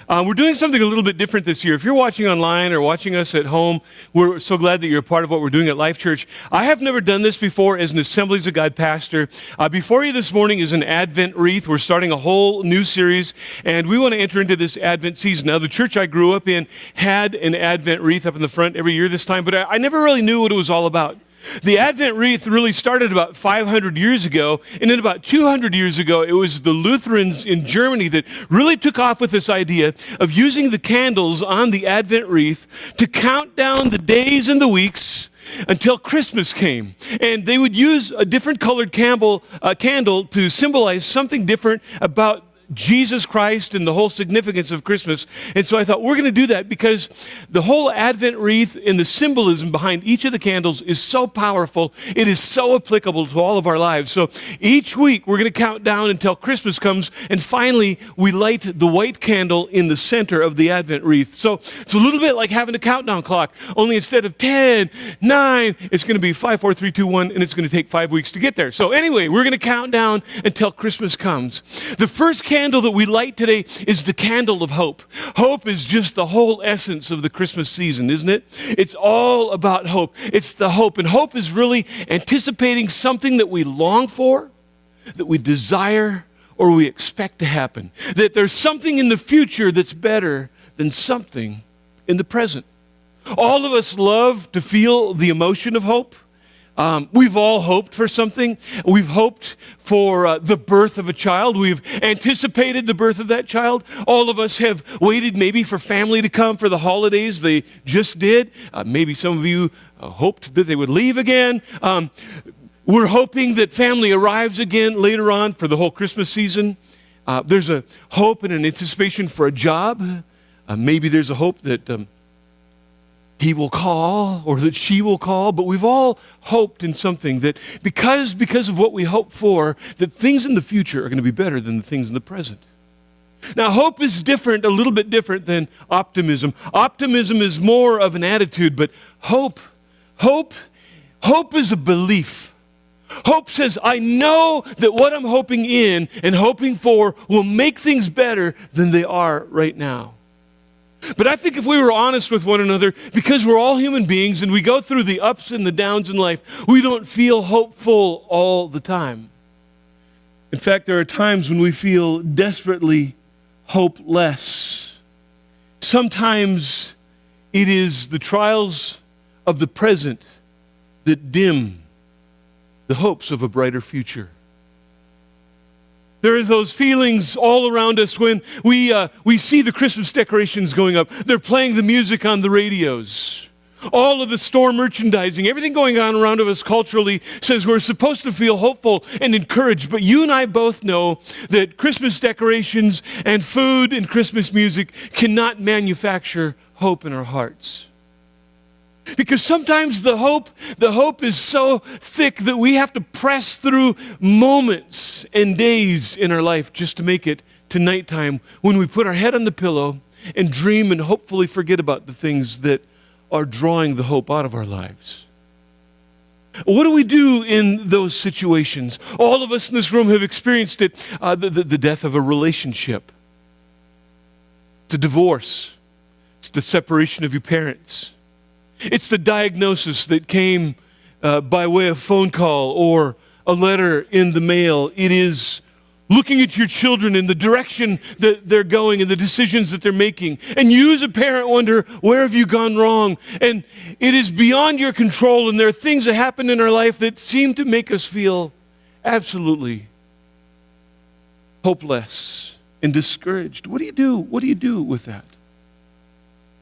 We're doing something a little bit different this year. If you're watching online or watching us at home, we're so glad that you're a part of what we're doing at Life Church. I have never done this before as an Assemblies of God pastor. Before you this morning is an Advent wreath. We're starting a whole new series, and we want to enter into this Advent season. Now, the church I grew up in had an Advent wreath up in the front every year this time, but I never really knew what it was all about. The Advent wreath really started about 500 years ago, and then about 200 years ago, it was the Lutherans in Germany that really took off with this idea of using the candles on the Advent wreath to count down the days and the weeks until Christmas came. And they would use a different colored candle to symbolize something different about Jesus Christ and the whole significance of Christmas. And so I thought, we're going to do that because the whole Advent wreath and the symbolism behind each of the candles is so powerful. It is so applicable to all of our lives. So each week we're going to count down until Christmas comes, and finally we light the white candle in the center of the Advent wreath. So it's a little bit like having a countdown clock, only instead of 10, 9, it's going to be 5, 4, 3, 2, 1, and it's going to take 5 weeks to get there. So anyway, we're going to count down until Christmas comes. The first candle that we light today is the candle of hope. Hope is just the whole essence of the Christmas season, isn't it? It's all about hope. It's the hope. And hope is really anticipating something that we long for, that we desire, or we expect to happen. That there's something in the future that's better than something in the present. All of us love to feel the emotion of hope. We've all hoped for something. We've hoped for the birth of a child. We've anticipated the birth of that child. All of us have waited maybe for family to come for the holidays. They just did. Maybe some of you hoped that they would leave again. We're hoping that family arrives again later on for the whole Christmas season. There's a hope and an anticipation for a job. Maybe there's a hope that he will call or that she will call, but we've all hoped in something that because of what we hope for, that things in the future are going to be better than the things in the present. Now, hope is different, a little bit different than optimism. Optimism is more of an attitude, but hope is a belief. Hope says, I know that what I'm hoping in and hoping for will make things better than they are right now. But I think if we were honest with one another, because we're all human beings and we go through the ups and the downs in life, we don't feel hopeful all the time. In fact, there are times when we feel desperately hopeless. Sometimes it is the trials of the present that dim the hopes of a brighter future. There is those feelings all around us when we see the Christmas decorations going up. They're playing the music on the radios. All of the store merchandising, everything going on around us culturally says we're supposed to feel hopeful and encouraged. But you and I both know that Christmas decorations and food and Christmas music cannot manufacture hope in our hearts. Because sometimes the hope is so thick that we have to press through moments and days in our life just to make it to nighttime when we put our head on the pillow and dream and hopefully forget about the things that are drawing the hope out of our lives. What do we do in those situations? All of us in this room have experienced it, the death of a relationship. It's a divorce. It's the separation of your parents. It's the diagnosis that came by way of phone call or a letter in the mail. It is looking at your children in the direction that they're going and the decisions that they're making. And you as a parent wonder, where have you gone wrong? And it is beyond your control, and there are things that happen in our life that seem to make us feel absolutely hopeless and discouraged. What do you do? What do you do with that?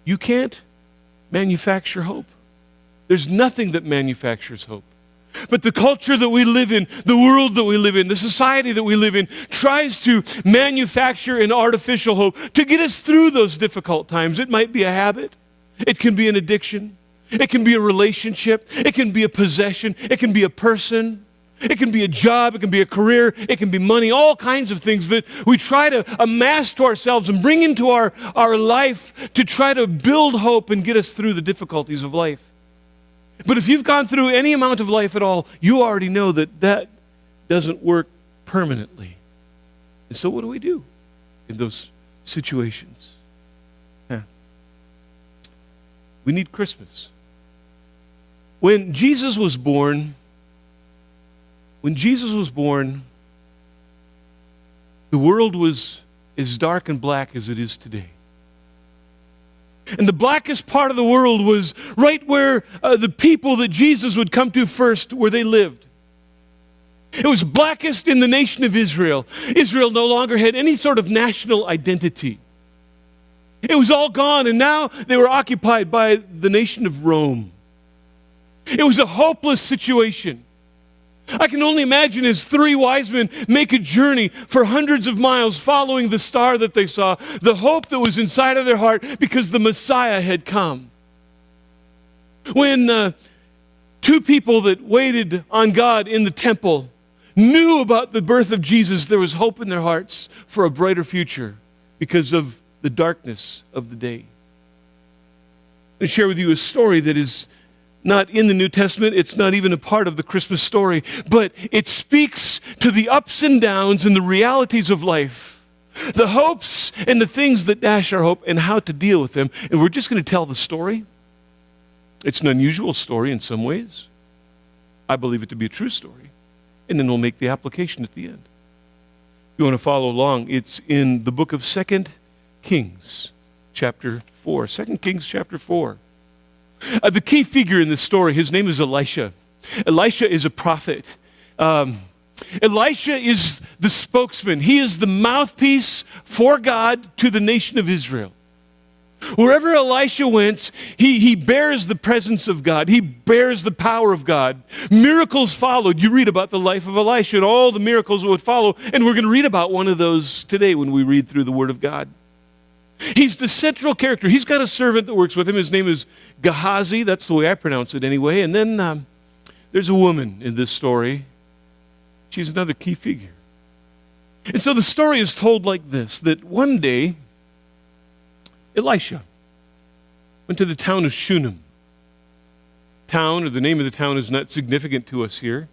You can't manufacture hope. There's nothing that manufactures hope. But the culture that we live in, the world that we live in, the society that we live in, tries to manufacture an artificial hope to get us through those difficult times. It might be a habit. It can be an addiction. It can be a relationship. It can be a possession. It can be a person. It can be a job. It can be a career. It can be money. All kinds of things that we try to amass to ourselves and bring into our life to try to build hope and get us through the difficulties of life. But if you've gone through any amount of life at all, you already know that that doesn't work permanently. And so what do we do in those situations? We need Christmas. When Jesus was born, the world was as dark and black as it is today. And the blackest part of the world was right where the people that Jesus would come to first, where they lived. It was blackest in the nation of Israel. Israel no longer had any sort of national identity. It was all gone, and now they were occupied by the nation of Rome. It was a hopeless situation. I can only imagine as three wise men make a journey for hundreds of miles following the star that they saw, the hope that was inside of their heart because the Messiah had come. When two people that waited on God in the temple knew about the birth of Jesus, there was hope in their hearts for a brighter future because of the darkness of the day. I share with you a story that is not in the New Testament. It's not even a part of the Christmas story, but it speaks to the ups and downs and the realities of life, the hopes and the things that dash our hope and how to deal with them. And we're just going to tell the story. It's an unusual story in some ways. I believe it to be a true story. And then we'll make the application at the end. If you want to follow along, it's in the book of 2 Kings, chapter 4. 2 Kings, chapter 4. The key figure in this story, his name is Elisha. Elisha is a prophet. Elisha is the spokesman. He is the mouthpiece for God to the nation of Israel. Wherever Elisha went, he bears the presence of God. He bears the power of God. Miracles followed. You read about the life of Elisha and all the miracles that would follow, and we're going to read about one of those today when we read through the Word of God. He's the central character. He's got a servant that works with him. His name is Gehazi. That's the way I pronounce it anyway. And then there's a woman in this story. She's another key figure. And so the story is told like this, that one day, Elisha went to the town of Shunem. Town, or the name of the town, is not significant to us here.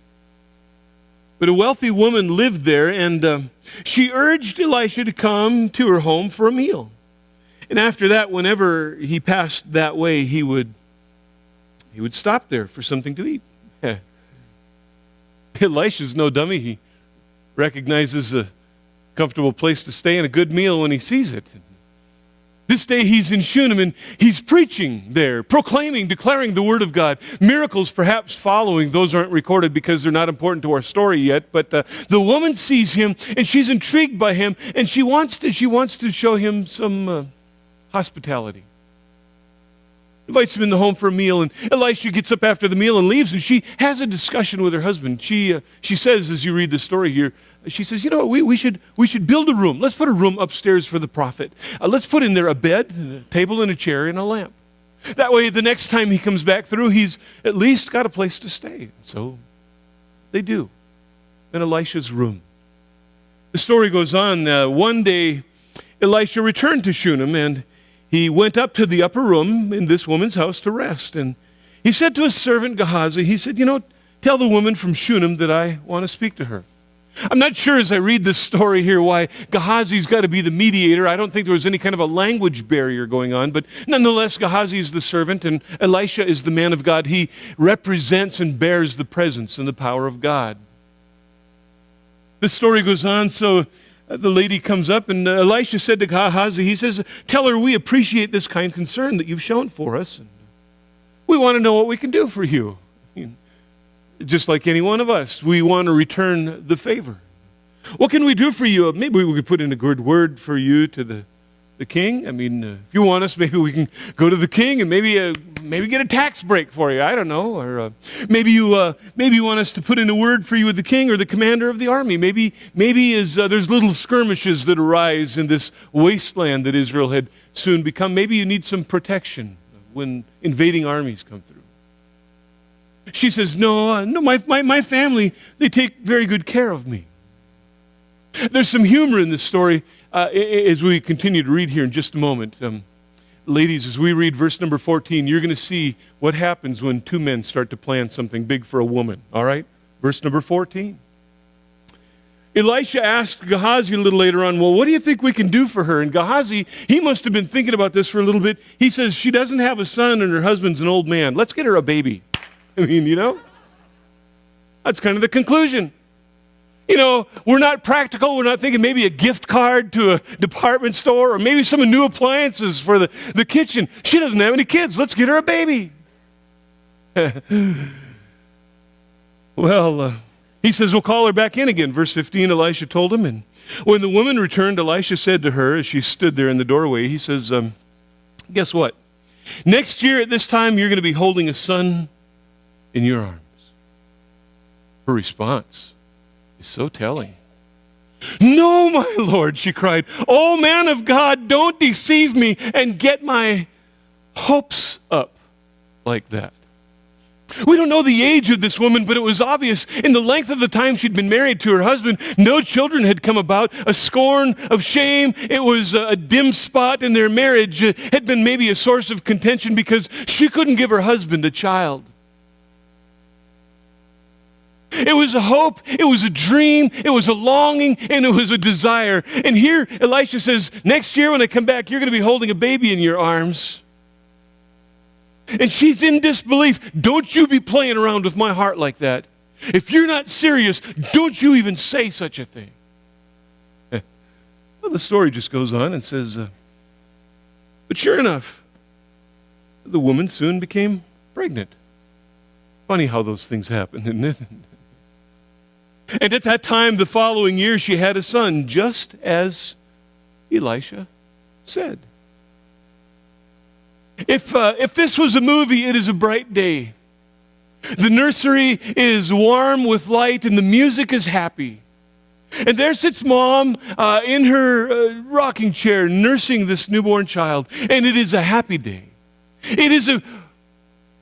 But a wealthy woman lived there, and she urged Elisha to come to her home for a meal. And after that, whenever he passed that way, he would stop there for something to eat. Elisha's no dummy. He recognizes a comfortable place to stay and a good meal when he sees it. This day he's in Shunem and he's preaching there, proclaiming, declaring the word of God. Miracles perhaps following. Those aren't recorded because they're not important to our story yet. But the woman sees him and she's intrigued by him, and she wants to show him some hospitality. Invites him in the home for a meal, and Elisha gets up after the meal and leaves, and she has a discussion with her husband. She says, as you read the story here, she says, we should build a room. Let's put a room upstairs for the prophet. Let's put in there a bed, a table, and a chair, and a lamp. That way, the next time he comes back through, he's at least got a place to stay. So they do, in Elisha's room. The story goes on. One day, Elisha returned to Shunem, and he went up to the upper room in this woman's house to rest. And he said to his servant Gehazi, he said, tell the woman from Shunem that I want to speak to her. I'm not sure as I read this story here why Gehazi's got to be the mediator. I don't think there was any kind of a language barrier going on. But nonetheless, Gehazi is the servant and Elisha is the man of God. He represents and bears the presence and the power of God. The story goes on, so the lady comes up, and Elisha said to Gehazi, he says, tell her we appreciate this kind concern that you've shown for us. And we want to know what we can do for you. Just like any one of us, we want to return the favor. What can we do for you? Maybe we could put in a good word for you to the king. I mean, if you want us, maybe we can go to the king and maybe get a tax break for you. I don't know. Or maybe you want us to put in a word for you with the king or the commander of the army. Maybe as there's little skirmishes that arise in this wasteland that Israel had soon become. Maybe you need some protection when invading armies come through. She says, no, my family, they take very good care of me. There's some humor in this story as we continue to read here in just a moment. Ladies, as we read verse number 14, you're going to see what happens when two men start to plan something big for a woman, all right? Verse number 14. Elisha asked Gehazi a little later on, well, what do you think we can do for her? And Gehazi, he must have been thinking about this for a little bit. He says, she doesn't have a son and her husband's an old man. Let's get her a baby. I mean, that's kind of the conclusion. We're not practical. We're not thinking maybe a gift card to a department store or maybe some new appliances for the kitchen. She doesn't have any kids. Let's get her a baby. Well, he says, we'll call her back in again. Verse 15, Elisha told him. And when the woman returned, Elisha said to her as she stood there in the doorway, he says, guess what? Next year at this time, you're going to be holding a son in your arms. Her response is so telling. No, my Lord, she cried. Oh, man of God, don't deceive me and get my hopes up like that. We don't know the age of this woman, but it was obvious in the length of the time she'd been married to her husband, no children had come about, a scorn of shame. It was a dim spot in their marriage. It had been maybe a source of contention because she couldn't give her husband a child. It was a hope, it was a dream, it was a longing, and it was a desire. And here Elisha says, next year when I come back, you're going to be holding a baby in your arms. And she's in disbelief. Don't you be playing around with my heart like that. If you're not serious, don't you even say such a thing. Well, the story just goes on and says, but sure enough, the woman soon became pregnant. Funny how those things happen, isn't it? And at that time, the following year, she had a son, just as Elisha said. If this was a movie, it is a bright day. The nursery is warm with light and the music is happy. And there sits mom in her rocking chair nursing this newborn child. And it is a happy day. It is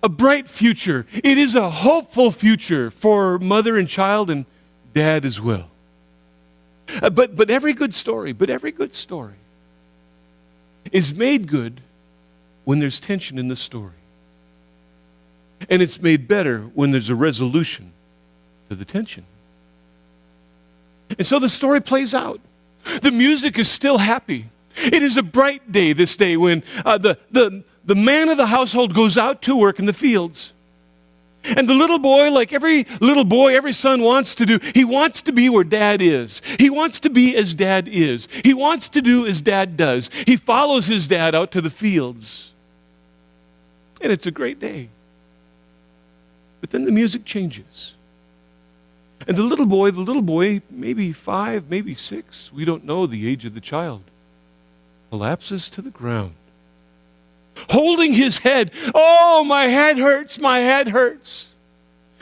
a bright future. It is a hopeful future for mother and child and dad as well. But every good story is made good when there's tension in the story. And it's made better when there's a resolution to the tension. And so the story plays out. The music is still happy. It is a bright day this day when the man of the household goes out to work in the fields. And the little boy, like every little boy, every son wants to do, he wants to be where dad is. He wants to be as dad is. He wants to do as dad does. He follows his dad out to the fields. And it's a great day. But then the music changes. And the little boy, maybe 5, maybe 6, we don't know the age of the child, collapses to the ground, holding his head. Oh, my head hurts, my head hurts.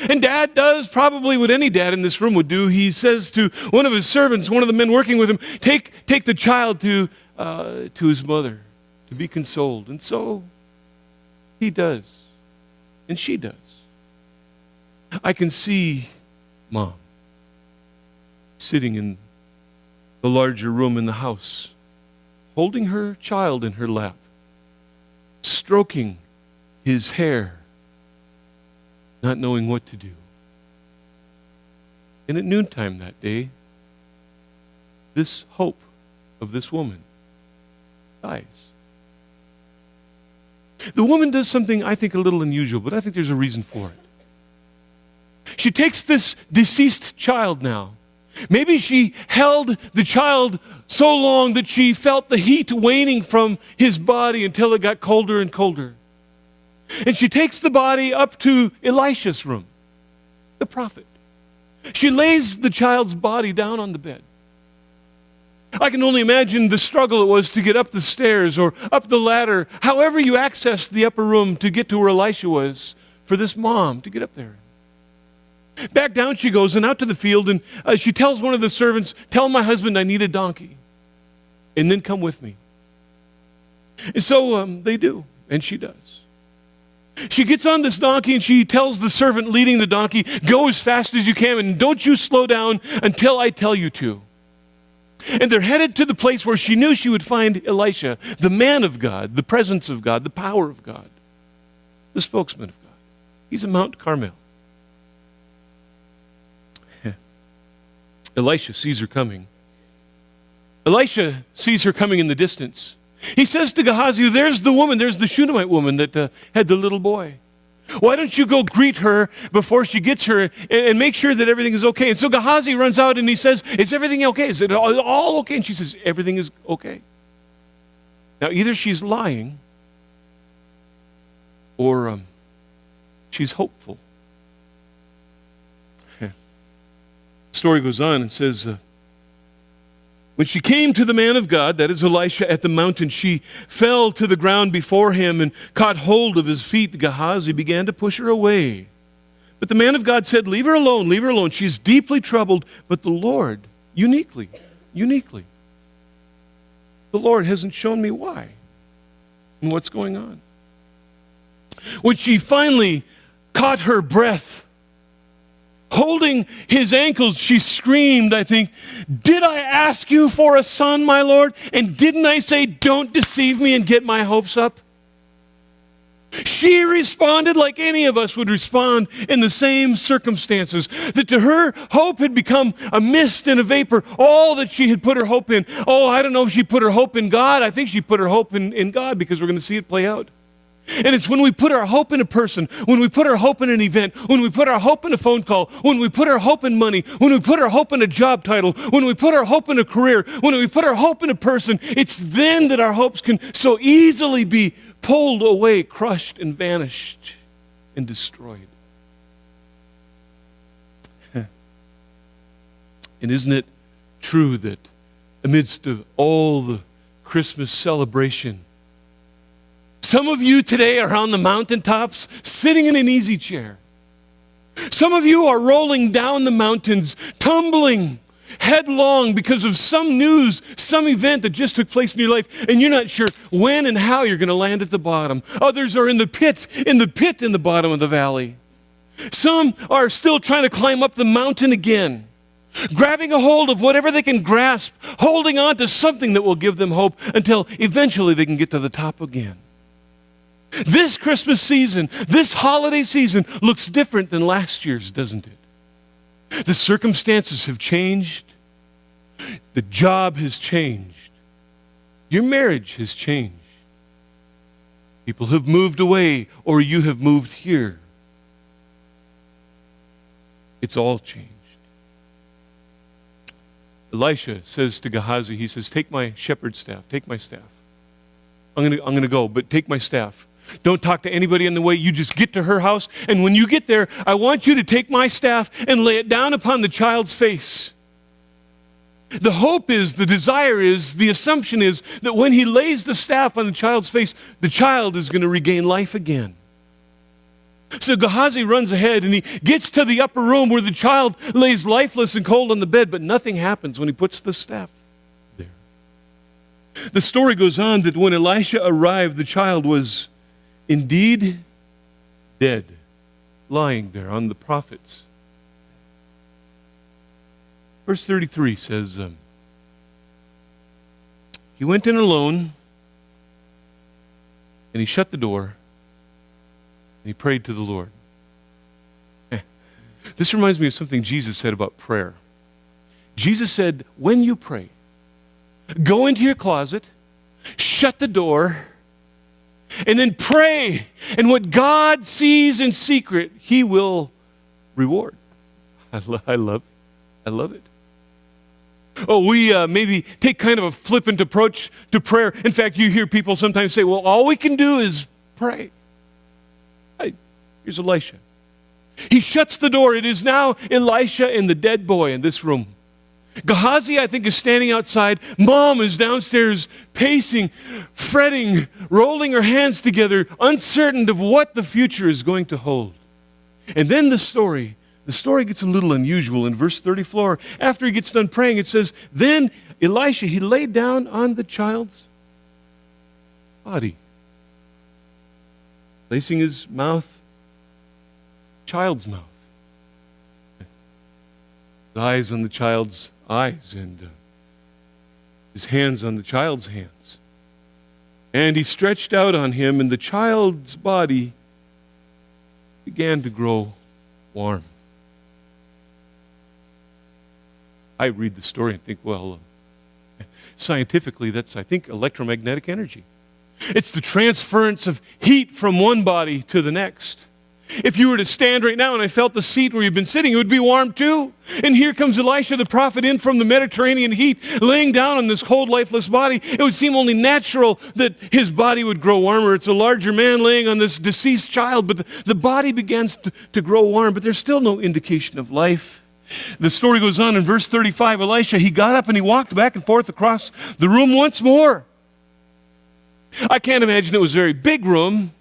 And dad does probably what any dad in this room would do. He says to one of his servants, one of the men working with him, take the child to his mother to be consoled. And so he does, and she does. I can see mom sitting in the larger room in the house, holding her child in her lap, stroking his hair, not knowing what to do. And at noontime that day, this hope of this woman dies. The woman does something I think a little unusual, but I think there's a reason for it. She takes this deceased child now. Maybe she held the child so long that she felt the heat waning from his body until it got colder and colder. And she takes the body up to Elisha's room, the prophet. She lays the child's body down on the bed. I can only imagine the struggle it was to get up the stairs or up the ladder, however you accessed the upper room to get to where Elisha was, for this mom to get up there. Back down she goes and out to the field, and she tells one of the servants, tell my husband I need a donkey, and then come with me. And so they do, and she does. She gets on this donkey and she tells the servant leading the donkey, go as fast as you can and don't you slow down until I tell you to. And they're headed to the place where she knew she would find Elisha, the man of God, the presence of God, the power of God, the spokesman of God. He's at Mount Carmel. Elisha sees her coming. Elisha sees her coming in the distance. He says to Gehazi, there's the woman, there's the Shunammite woman that had the little boy. Why don't you go greet her before she gets her and make sure that everything is okay? And so Gehazi runs out and he says, is everything okay? Is it all okay? And she says, everything is okay. Now, either she's lying or she's hopeful. The story goes on and says, when she came to the man of God, that is Elisha, at the mountain, she fell to the ground before him and caught hold of his feet. Gehazi began to push her away. But the man of God said, leave her alone, leave her alone. She's deeply troubled. But the Lord, uniquely, the Lord hasn't shown me why and what's going on. When she finally caught her breath, holding his ankles, she screamed, I think, did I ask you for a son, my Lord? And didn't I say, don't deceive me and get my hopes up? She responded like any of us would respond in the same circumstances, that to her, hope had become a mist and a vapor, all that she had put her hope in. Oh, I don't know if she put her hope in God. I think she put her hope in God, because we're going to see it play out. And it's when we put our hope in a person, when we put our hope in an event, when we put our hope in a phone call, when we put our hope in money, when we put our hope in a job title, when we put our hope in a career, when we put our hope in a person, it's then that our hopes can so easily be pulled away, crushed and vanished and destroyed. And isn't it true that amidst of all the Christmas celebration, some of you today are on the mountaintops sitting in an easy chair. Some of you are rolling down the mountains, tumbling headlong because of some news, some event that just took place in your life, and you're not sure when and how you're going to land at the bottom. Others are in the pit in the bottom of the valley. Some are still trying to climb up the mountain again, grabbing a hold of whatever they can grasp, holding on to something that will give them hope until eventually they can get to the top again. This Christmas season, this holiday season looks different than last year's, doesn't it? The circumstances have changed. The job has changed. Your marriage has changed. People have moved away, or you have moved here. It's all changed. Elisha says to Gehazi, he says, take my shepherd's staff, take my staff. I'm going to go, but take my staff. Don't talk to anybody on the way. You just get to her house, and when you get there, I want you to take my staff and lay it down upon the child's face. The hope is, the desire is, the assumption is that when he lays the staff on the child's face, the child is going to regain life again. So Gehazi runs ahead and he gets to the upper room where the child lays lifeless and cold on the bed, but nothing happens when he puts the staff there. The story goes on that when Elisha arrived, the child was indeed dead, lying there on the prophets. Verse 33 says, he went in alone and he shut the door and he prayed to the Lord. This reminds me of something Jesus said about prayer. Jesus said, when you pray, go into your closet, shut the door, and then pray. And what God sees in secret, He will reward. I love it. Oh, we maybe take kind of a flippant approach to prayer. In fact, you hear people sometimes say, well, all we can do is pray. Here's Elisha. He shuts the door. It is now Elisha and the dead boy in this room. Gehazi, I think, is standing outside. Mom is downstairs pacing, fretting, rolling her hands together, uncertain of what the future is going to hold. And then the story gets a little unusual in verse 34. After he gets done praying, it says, then Elisha, he laid down on the child's body, placing his child's mouth, his eyes on the child's eyes, and his hands on the child's hands. And he stretched out on him, and the child's body began to grow warm. I read the story and think, well, scientifically, that's, I think, electromagnetic energy. It's the transference of heat from one body to the next. If you were to stand right now and I felt the seat where you've been sitting, it would be warm too. And here comes Elisha the prophet in from the Mediterranean heat, laying down on this cold, lifeless body. It would seem only natural that his body would grow warmer. It's a larger man laying on this deceased child, but the body begins to grow warm, but there's still no indication of life. The story goes on in verse 35. Elisha, he got up and he walked back and forth across the room once more. I can't imagine it was a very big room,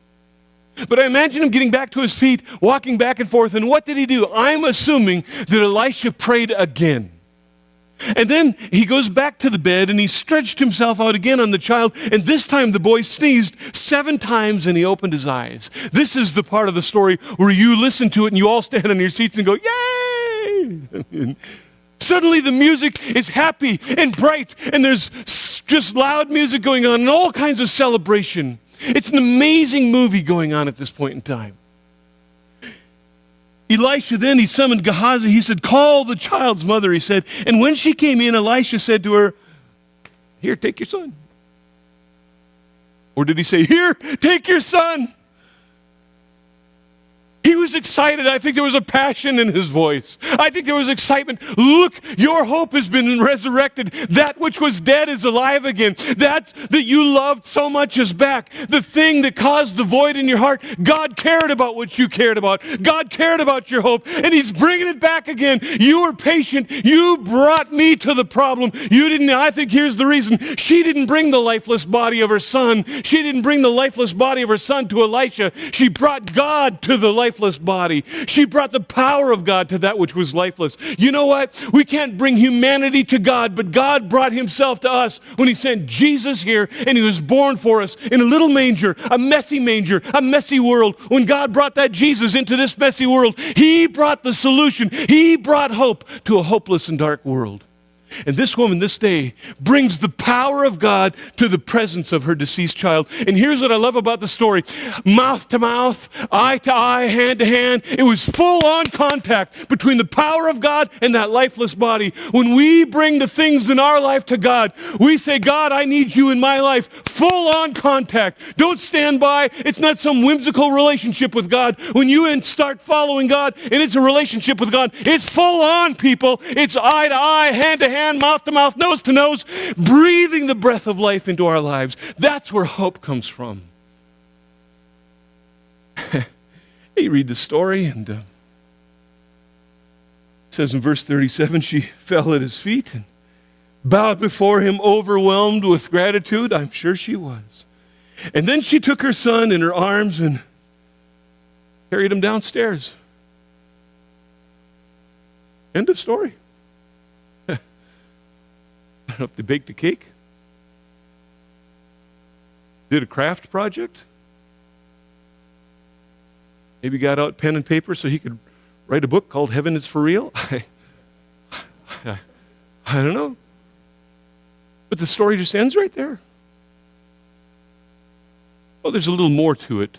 but I imagine him getting back to his feet, walking back and forth. And what did he do? I'm assuming that Elisha prayed again. And then he goes back to the bed and he stretched himself out again on the child. And this time the boy sneezed 7 times and he opened his eyes. This is the part of the story where you listen to it and you all stand on your seats and go, yay! And suddenly the music is happy and bright and there's just loud music going on and all kinds of celebration. It's an amazing movie going on at this point in time. Elisha then, he summoned Gehazi. He said, call the child's mother, he said. And when she came in, Elisha said to her, here, take your son. Or did he say, here, take your son? He was excited. I think there was a passion in his voice. I think there was excitement. Look, your hope has been resurrected. That which was dead is alive again. That you loved so much is back. The thing that caused the void in your heart, God cared about what you cared about. God cared about your hope, and he's bringing it back again. You were patient. You brought me to the problem. You didn't. I think here's the reason. She didn't bring the lifeless body of her son. She didn't bring the lifeless body of her son to Elisha. She brought God to the lifeless body. She brought the power of God to that which was lifeless. You know what? We can't bring humanity to God, but God brought himself to us when he sent Jesus here and he was born for us in a little manger, a messy world. When God brought that Jesus into this messy world, he brought the solution. He brought hope to a hopeless and dark world. And this woman this day brings the power of God to the presence of her deceased child. And here's what I love about the story. Mouth to mouth, eye to eye, hand to hand. It was full-on contact between the power of God and that lifeless body. When we bring the things in our life to God, we say, God, I need you in my life. Full-on contact. Don't stand by. It's not some whimsical relationship with God. When you start following God and it's a relationship with God, it's full-on, people. It's eye to eye, hand to hand, mouth to mouth, nose to nose, breathing the breath of life into our lives. That's where hope comes from. You read the story, and it says in verse 37, she fell at his feet and bowed before him, overwhelmed with gratitude. I'm sure she was. And then she took her son in her arms and carried him downstairs. End of story. I don't know if they baked a cake, did a craft project, maybe got out pen and paper so he could write a book called Heaven is for Real. I don't know. But the story just ends right there. Well, there's a little more to it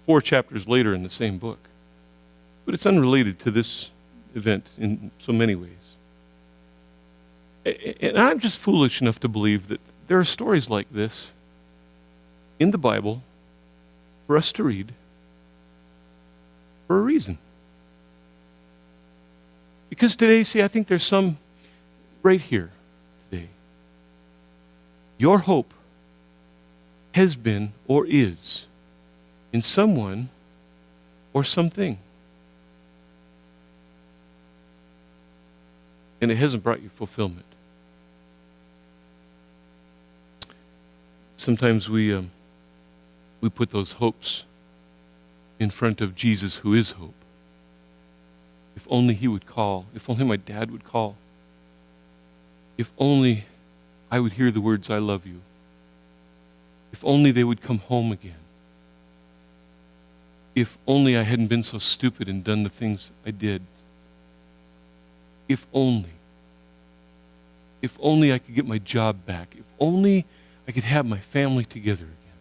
4 chapters later in the same book. But it's unrelated to this event in so many ways. And I'm just foolish enough to believe that there are stories like this in the Bible for us to read for a reason. Because today, see, I think there's some right here today. Your hope has been or is in someone or something. And it hasn't brought you fulfillment. Sometimes we put those hopes in front of Jesus, who is hope. If only he would call. If only my dad would call. If only I would hear the words, I love you. If only they would come home again. If only I hadn't been so stupid and done the things I did. If only. If only I could get my job back. If only I could have my family together again.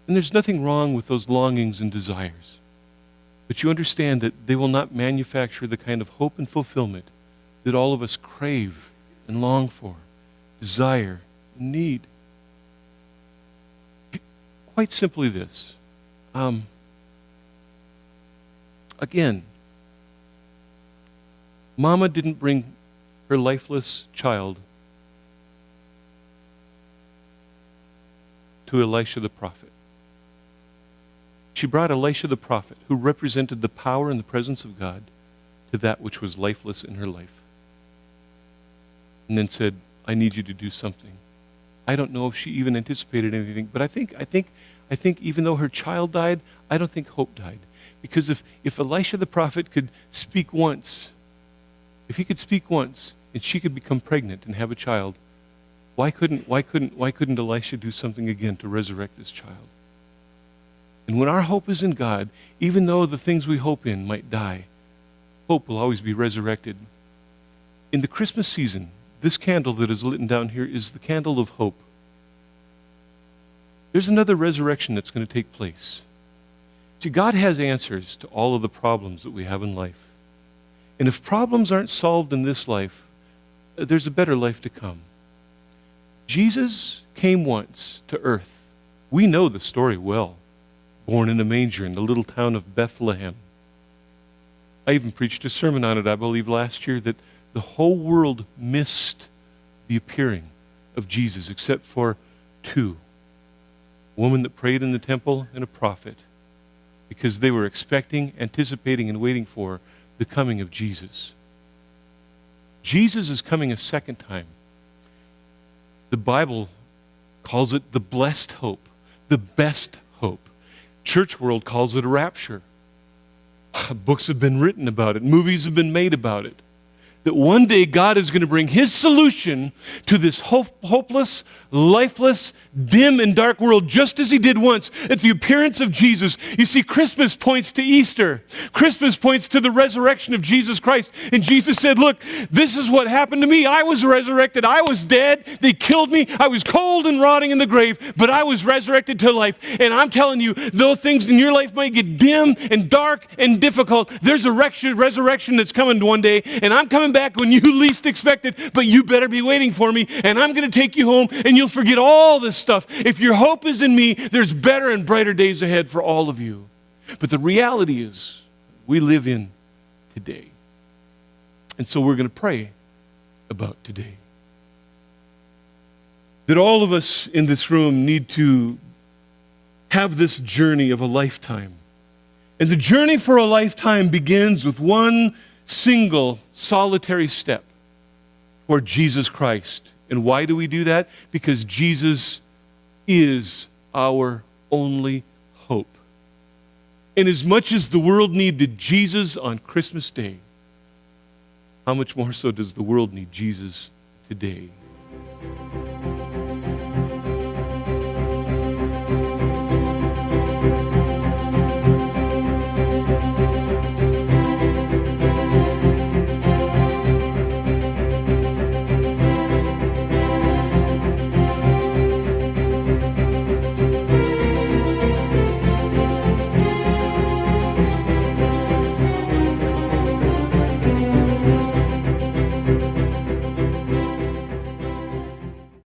And there's nothing wrong with those longings and desires. But you understand that they will not manufacture the kind of hope and fulfillment that all of us crave and long for, desire, and need. Quite simply this. Again, Mama didn't bring her lifeless child to Elisha the prophet. She brought Elisha the prophet, who represented the power and the presence of God, to that which was lifeless in her life. And then said, I need you to do something. I don't know if she even anticipated anything, but I think even though her child died, I don't think hope died. Because if Elisha the prophet could speak once, if he could speak once and she could become pregnant and have a child, why couldn't Elisha do something again to resurrect this child? And when our hope is in God, even though the things we hope in might die, hope will always be resurrected. In the Christmas season, this candle that is lit down here is the candle of hope. There's another resurrection that's going to take place. See, God has answers to all of the problems that we have in life. And if problems aren't solved in this life, there's a better life to come. Jesus came once to earth. We know the story well. Born in a manger in the little town of Bethlehem. I even preached a sermon on it, I believe, last year, that the whole world missed the appearing of Jesus except for two. A woman that prayed in the temple and a prophet, because they were expecting, anticipating, and waiting for the coming of Jesus. Jesus is coming a second time. The Bible calls it the blessed hope, the best hope. Church world calls it a rapture. Books have been written about it. Movies have been made about it. That one day God is going to bring His solution to this hopeless, lifeless, dim, and dark world, just as He did once at the appearance of Jesus. You see, Christmas points to Easter. Christmas points to the resurrection of Jesus Christ. And Jesus said, look, this is what happened to me. I was resurrected. I was dead. They killed me. I was cold and rotting in the grave, but I was resurrected to life. And I'm telling you, though things in your life might get dim and dark and difficult, there's a resurrection that's coming one day, and I'm coming back when you least expect it, but you better be waiting for me, and I'm going to take you home, and you'll forget all this stuff. If your hope is in me, there's better and brighter days ahead for all of you. But the reality is, we live in today. And so we're going to pray about today. That all of us in this room need to have this journey of a lifetime. And the journey for a lifetime begins with one single, solitary step toward Jesus Christ. And why do we do that? Because Jesus is our only hope. And as much as the world needed Jesus on Christmas Day, how much more so does the world need Jesus today?